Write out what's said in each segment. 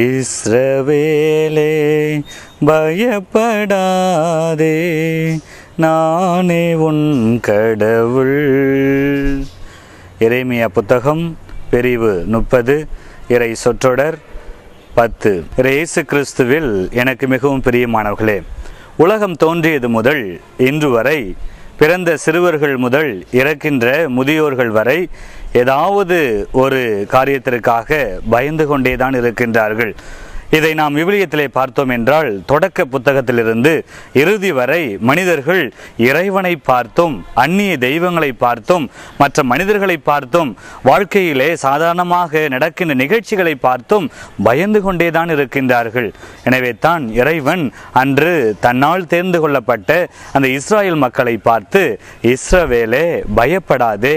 இஸ்ரவேலே பயப்படாதே, நானே உன் கடவுள். எரேமியா புத்தகம் பிரிவு 30 இறை சொற்றொடர் 10. இயேசு கிறிஸ்துவில் எனக்கு மிகவும் பிரியமானவர்களே, உலகம் தோன்றியது முதல் இன்று வரை பிறந்த சிறுவர்கள் முதல் இறக்கின்ற முதியோர்கள் வரை ஏதாவது ஒரு காரியத்திற்காக பயந்து கொண்டேதான் இருக்கின்றார்கள். இதை நாம் விவிலியத்திலே பார்த்தோம் என்றால் தொடக்க புத்தகத்திலிருந்து இறுதி வரை மனிதர்கள் இறைவனை பார்த்தும் அந்நிய தெய்வங்களை பார்த்தும் மற்ற மனிதர்களை பார்த்தும் வாழ்க்கையிலே சாதாரணமாக நடக்கின்ற நிகழ்ச்சிகளை பார்த்தும் பயந்து கொண்டேதான் இருக்கின்றார்கள். எனவே தான் இறைவன் அன்று தன்னால் தேர்ந்து கொள்ளப்பட்ட அந்த இஸ்ராயல் மக்களை பார்த்து, இஸ்ரவேலே பயப்படாதே,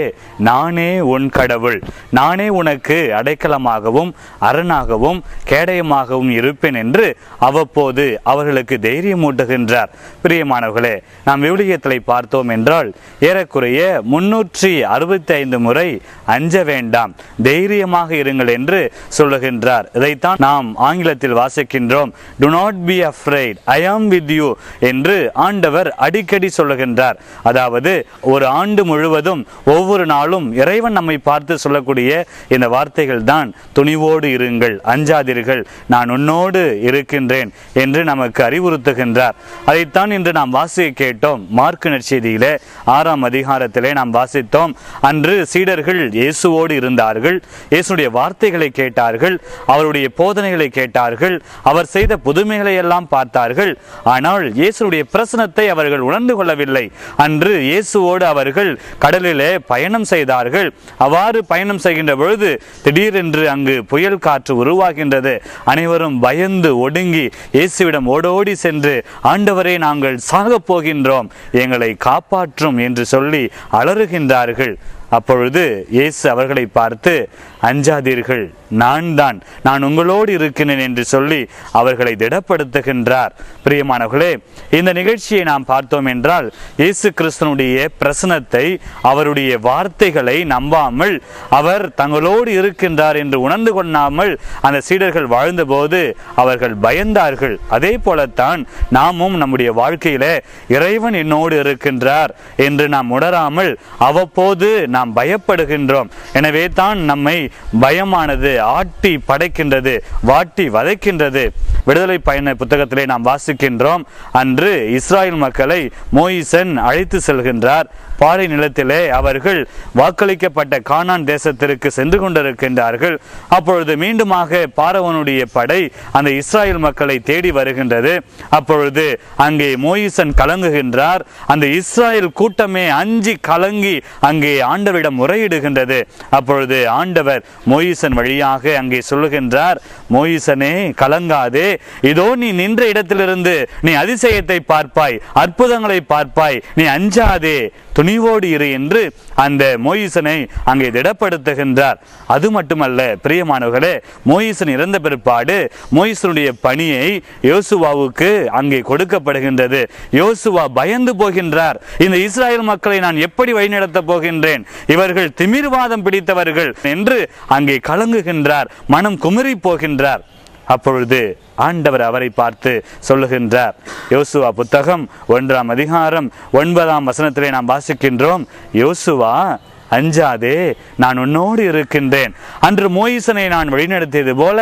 நானே உன் கடவுள், நானே உனக்கு அடைக்கலமாகவும் அரணாகவும் கேடயமாகவும் இருப்பேன் என்று அவ்வப்போது அவர்களுக்கு தைரியம் ஊட்டுகின்றார். பிரியமானவர்களே, நாம் விவிலியத்தை பார்த்தோம் என்றால் ஏறக்குறைய 365 முறை அஞ்ச வேண்டாம், தைரியமாக இருங்கள் என்று சொல்லுகின்றார். இதைத்தான் நாம் ஆங்கிலத்தில் வாசிக்கின்றோம், do not be afraid, I am with you என்று ஆண்டவர் அடிக்கடி சொல்லுகின்றார். அதாவது ஒரு ஆண்டு முழுவதும் ஒவ்வொரு நாளும் இறைவன் நம்மை பார்த்து சொல்லக்கூடிய இந்த வார்த்தைகள் தான், துணிவோடு இருங்கள், அஞ்சாதீர்கள், நான் உன்னோடு இருக்கின்றேன் என்று நமக்கு அறிவுறுத்துகின்றார். அதைத்தான் இன்று நாம் வாசிக்க கேட்டோம். மார்க்கு நற்செய்தியிலே 6ஆம் அதிகாரத்திலே நாம் வாசித்தோம். அன்று சீடர்கள் இயேசுவோடு இருந்தார்கள், இயேசுடைய வார்த்தைகளை கேட்டார்கள், அவருடைய போதனைகளை கேட்டார்கள், அவர் செய்த புதுமைகளை எல்லாம் பார்த்தார்கள். ஆனால் இயேசுடைய பிரசனத்தை அவர்கள் உணர்ந்து கொள்ளவில்லை. அன்று இயேசுவோடு அவர்கள் கடலிலே பயணம் செய்தார்கள். அவ்வாறு பயணம் செய்கின்ற பொழுது திடீரென்று அங்கு புயல் காற்று உருவாகின்றது. அனைவரும் பயந்து ஒடுங்கி இயேசுவிடம் ஓடோடி சென்று, ஆண்டவரே, நாங்கள் சாகப் போகின்றோம், எங்களை காப்பாற்றும் என்று சொல்லி அலறுகின்றார்கள். அப்பொழுது இயேசு அவர்களை பார்த்து, அஞ்சாதீர்கள், நான் உங்களோடு இருக்கிறேன் என்று சொல்லி அவர்களை திடப்படுத்துகின்றார். பிரியமானவர்களே, இந்த நிகழ்ச்சியை நாம் பார்த்தோம் என்றால் இயேசு கிறிஸ்துனுடைய பிரசனத்தை, அவருடைய வார்த்தைகளை நம்பாமல் அவர் தங்களோடு இருக்கின்றார் என்று உணர்ந்து கொள்ளாமல் அந்த சீடர்கள் வாழ்ந்தபோது அவர்கள் பயந்தார்கள். அதே போலத்தான் நாமும் நம்முடைய வாழ்க்கையில இறைவன் என்னோடு இருக்கின்றார் என்று நாம் உணராமல் அவ்வப்போது நாம் பயப்படுகின்றோம். எனவே தான் நம்மை பயமானது ஆட்டி படைக்கின்றது, வாட்டி வதைக்கின்றது. விடுதலை பயண புத்தகத்திலே நாம் வாசிக்கின்றோம், அன்று இஸ்ராயல் மக்களை மோயிசன் அழைத்து செல்கின்றார். பாறை நிலத்திலே அவர்கள் வாக்களிக்கப்பட்ட கானான் தேசத்திற்கு சென்று கொண்டிருக்கின்றார்கள். அப்பொழுது மீண்டுமாக பார்வோனுடைய படை அந்த இஸ்ராயல் மக்களை தேடி வருகின்றது. அப்பொழுது அங்கே மோயிசன் கலங்குகின்றார். அந்த இஸ்ராயல் கூட்டமே அஞ்சி கலங்கி அங்கே ஆண்டவரிடம் முறையிடுகின்றது. அப்பொழுது ஆண்டவர் மோயிசன் வழியாக அங்கே சொல்லுகின்றார், மோயிசனே, கலங்காதே, இதோ நீ நின்ற இடத்திலிருந்து நீ அதிசயத்தை பார்ப்பாய், அற்புதங்களை பார்ப்பாய், நீ அஞ்சாதே, துணிவோடு இரு என்று அந்த மோயிசனை அங்கே திடப்படுத்துகின்றார். அது மட்டுமல்ல பிரியமானவர்களே, மோயிசன் இறந்த பிற்பாடு மோயிசனுடைய பணியை யோசுவாவுக்கு அங்கே கொடுக்கப்படுகின்றது. யோசுவா பயந்து போகின்றார். இந்த இஸ்ராயல் மக்களை நான் எப்படி வழிநடத்த போகின்றேன், இவர்கள் திமிர்வாதம் பிடித்தவர்கள் என்று அங்கே கலங்குகின்றார், மனம் குமரி போகின்றார். அப்பொழுது ஆண்டவர் அவரை பார்த்து சொல்லுகின்றார். யோசுவா புத்தகம் 1ஆம் அதிகாரம் 9ஆம் வசனத்திலே நாம் வாசிக்கின்றோம், யோசுவா, அஞ்சாதே, நான் உன்னோடு இருக்கின்றேன். அன்று மோயிசனை நான் வழிநடத்தியது போல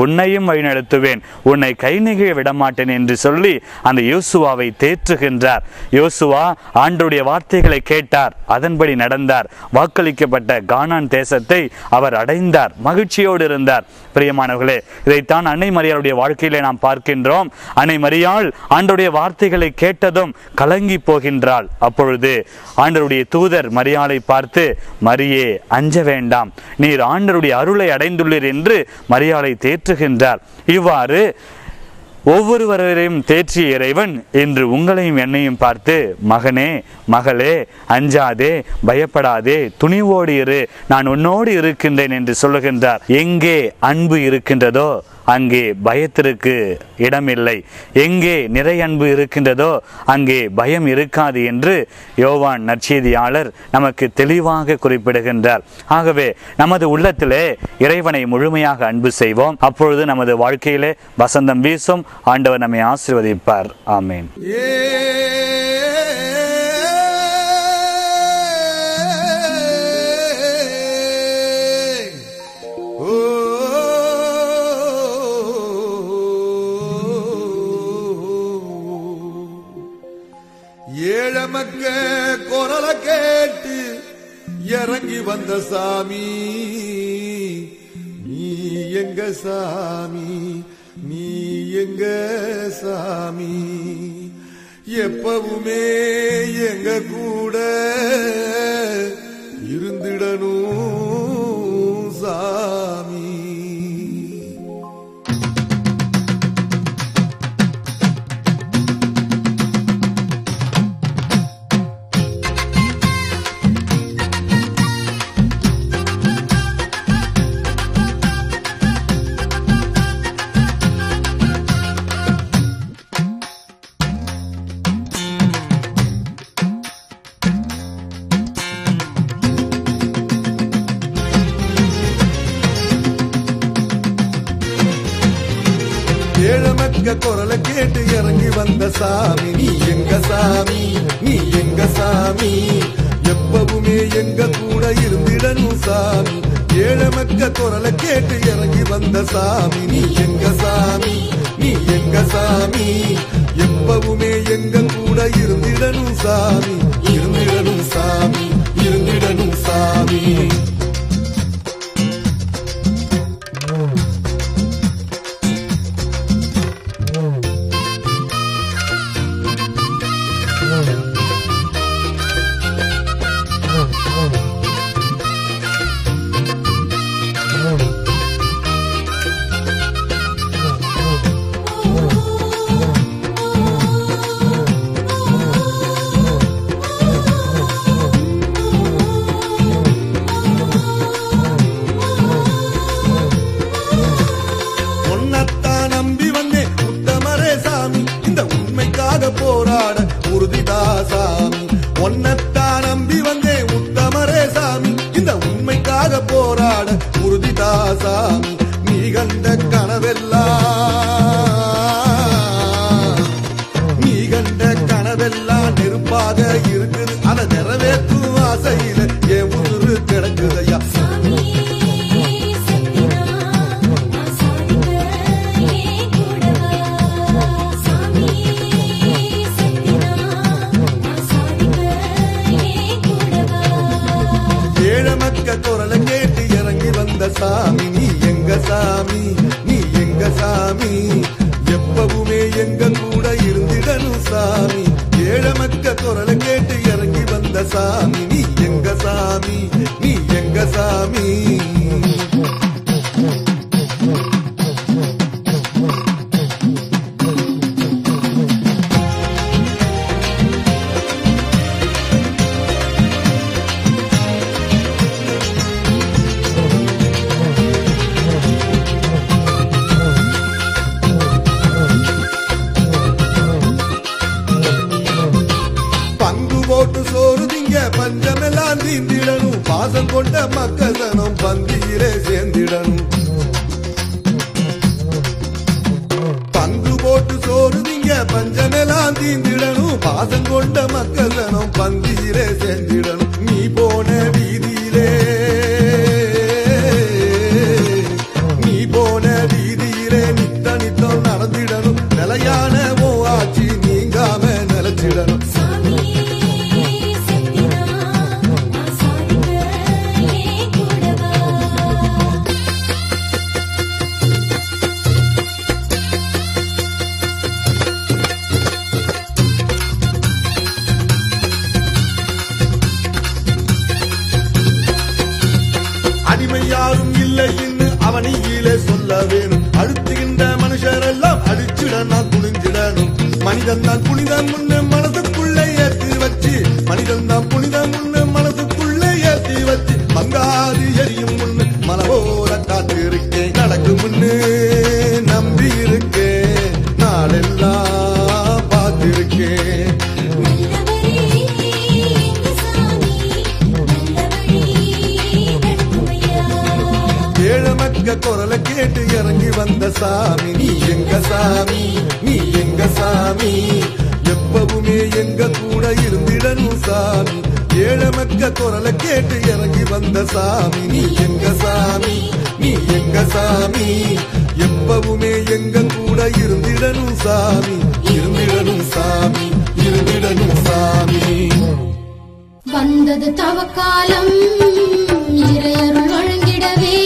உன்னையும் வழிநடத்துவேன், உன்னை கை நெகிழ விடமாட்டேன் என்று சொல்லி அந்த யோசுவாவை தேற்றுகின்றார். யோசுவா ஆண்டவருடைய வார்த்தைகளை கேட்டார், அதன்படி நடந்தார். வாக்களிக்கப்பட்ட கானான் தேசத்தை அவர் அடைந்தார், மகிழ்ச்சியோடு இருந்தார். பிரியமானவர்களே, இதைத்தான் அன்னை மரியாளுடைய வாழ்க்கையிலே நாம் பார்க்கின்றோம். அன்னை மரியாள் ஆண்டவருடைய வார்த்தைகளை கேட்டதும் கலங்கி போகின்றாள். அப்பொழுது ஆண்டவருடைய தூதர் மரியாளை பார்த்து, மரியே, அஞ்ச வேண்டாம், நீர் ஆண்டவருடைய அருளை அடைந்துள்ளீர் என்று மரியாளை தேற்றுகின்றார். இவ்வாறு ஒவ்வொருவரையும் தேற்றிய இறைவன் இன்று உங்களையும் என்னையும் பார்த்து, மகனே, மகளே, அஞ்சாதே, பயப்படாதே, துணிவோடு இரு, நான் உன்னோடு இருக்கின்றேன் என்று சொல்லுகின்றார். எங்கே அன்பு இருக்கின்றதோ அங்கே பயத்திற்கு இடமில்லை. எங்கே நிறை அன்பு இருக்கின்றதோ அங்கே பயம் இருக்காது என்று யோவான் நற்செய்தியாளர் நமக்கு தெளிவாக குறிப்பிடுகின்றார். ஆகவே நமது உள்ளத்திலே இறைவனை முழுமையாக அன்பு செய்வோம். அப்பொழுது நமது வாழ்க்கையிலே வசந்தம் வீசும். ஆண்டவர் நம்மை ஆசீர்வதிப்பார். ஆமென். ஏழமக்க குரல கேட்டு இறங்கி வந்த சாமி, நீ எங்க சாமி, நீ எங்க சாமி, எப்பவுமே எங்க கூட இருந்திடணும் சாமி. ஏழமக்க குரலை கேட்டு இறங்கி வந்த சாமி, நீ எங்க சாமி, நீ எங்க சாமி, எப்பவுமே எங்க கூட இருந்திடணும் சாமி. ஏழமக்க குரலை கேட்டு இறங்கி வந்த சாமி, நீ எங்க சாமி, நீ எங்க சாமி, எப்பவுமே எங்க கூட இருந்திடணும் சாமி, இருந்திடணும் சாமி, இருந்திடணும் சாமி. போராட உறுதிதா சாமி, ஒன்னத்தான் நம்பி வந்தே உத்தமரே சாமி, இந்த உண்மைக்காக போராட உறுதிதா சாமி. நீ கண்ட கனவெல்லாம், நீ கண்ட கனவெல்லாம் நெருப்பாக இருக்குது, அதை நிறைவேற்றும் ஆசையில என் உயிரு கிடக்குதையா. குரலை கேட்டு இறங்கி வந்த சாமி, நீ எங்க சாமி, நீ எங்க சாமி, எப்பவுமே எங்க கூட இருந்திடணும் சாமி. ஏழமக்க குரலை கேட்டு இறங்கி வந்த சாமி, நீ எங்க சாமி, நீ எங்க சாமி. போட்டு சோறு திங்க பஞ்சமெல்லாம் தீந்திடணும், பாசம் கொண்ட மக்கசனம் பந்தியிலே சேர்ந்திடணும். பங்கு போட்டு சோறு திங்க பஞ்சமெல்லாம் தீந்திடணும், பாசம் கொண்ட மக்கசனம் பந்தியிலே சேர்ந்திடணும். நீ போன வீதியிலே, நீ போன வீதியிலே நித்த நித்தம் நடந்திடணும், நிலையான ஓ ஆட்சி நீங்காம நிலைச்சிடணும். அடிமை யாரும் இல்லை என்று அவனியிலே சொல்ல வேணும், அழுத்துகின்ற மனுஷரெல்லாம் அடிச்சிட நான் குனிஞ்சிடணும். மனிதன் தான் புனிதன் முன்னு மனதுக்குள்ளே ஏற்றி வச்சு, மனிதன் தான் புனிதன் முன்னு மனதுக்குள்ளே ஏற்றி வச்சு, மங்காது எரியும் முன்னு மலவோர காத்திருக்கேன். நடக்கு முன்னு சாமி நீ எங்க சாமி நீ எங்க சாமி எப்பவுமே எங்க கூட இருந்திடணும் சாமி ஏழமக்க குரலை கேட்டு இறங்கி வந்த சாமி நீ எங்க சாமி நீ எங்க சாமி எப்பவுமே எங்க கூட இருந்திடணும் சாமி இருந்திடணும் சாமி இருந்திடணும் சாமி வந்தது தவக்காலம் இறையருள் வழங்கிடவே